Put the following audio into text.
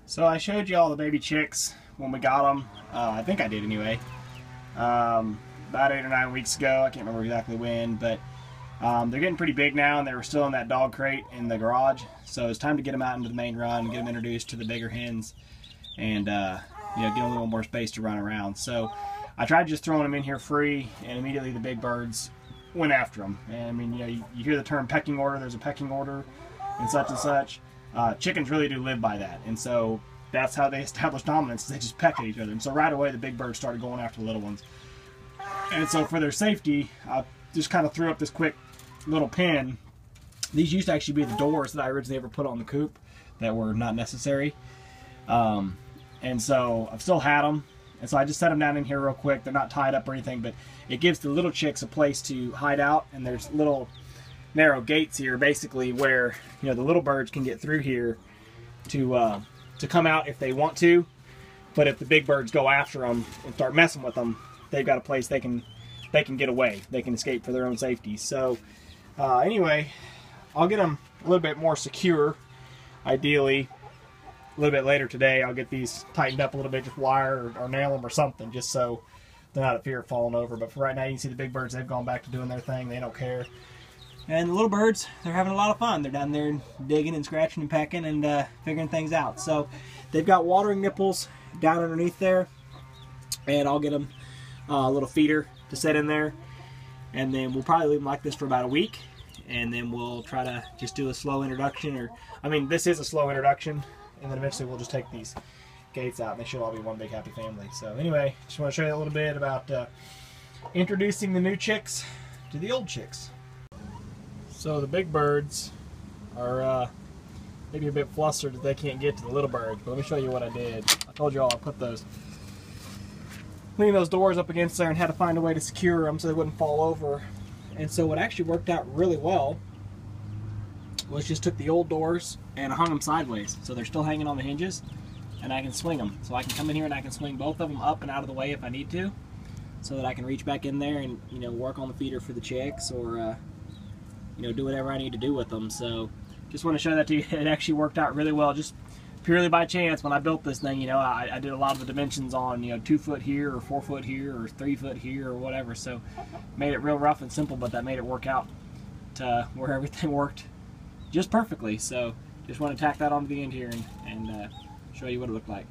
So I showed you all the baby chicks when we got them. I think I did anyway. About 8 or 9 weeks ago. I can't remember exactly when, but they're getting pretty big now, and they were still in that dog crate in the garage. So it's time to get them out into the main run, get them introduced to the bigger hens, and you know, get a little more space to run around. So I tried just throwing them in here free, and immediately the big birds went after them. And I mean, you know, you hear the term pecking order. There's a pecking order, and such and such. Chickens really do live by that, and so that's how they establish dominance. They just peck at each other, and so right away the big birds started going after the little ones. And so for their safety, I just kind of threw up this quick little pin. These used to actually be the doors that I originally ever put on the coop that were not necessary, and so I've still had them, and so I just set them down in here real quick. They're not tied up or anything, but it gives the little chicks a place to hide out, and there's little narrow gates here basically where, you know, the little birds can get through here to come out if they want to. But if the big birds go after them and start messing with them, they've got a place they can get away. They can escape for their own safety. So anyway, I'll get them a little bit more secure. Ideally, a little bit later today, I'll get these tightened up a little bit, just wire or nail them or something, just so they're not at fear of falling over. But for right now, you can see the big birds, they've gone back to doing their thing. They don't care. And the little birds, they're having a lot of fun. They're down there digging and scratching and pecking and figuring things out. So they've got watering nipples down underneath there, and I'll get them a little feeder to set in there, and then we'll probably leave them like this for about a week, and then we'll try to just do a slow introduction, or I mean, this is a slow introduction, and then eventually we'll just take these gates out and they should all be one big happy family. So anyway, just want to show you a little bit about introducing the new chicks to the old chicks. So the big birds are maybe a bit flustered that they can't get to the little birds, but let me show you what I did. I told you all I put leaning those doors up against there and had to find a way to secure them so they wouldn't fall over. And so what actually worked out really well was just took the old doors and I hung them sideways, so they're still hanging on the hinges, and I can swing them. So I can come in here and I can swing both of them up and out of the way if I need to, so that I can reach back in there and, you know, work on the feeder for the chicks, or you know, do whatever I need to do with them. So just want to show that to you. It actually worked out really well, just purely by chance. When I built this thing, you know, I did a lot of the dimensions on, you know, 2 foot here or 4 foot here or 3 foot here or whatever. So made it real rough and simple, but that made it work out to where everything worked just perfectly. So just want to tack that onto the end here and show you what it looked like.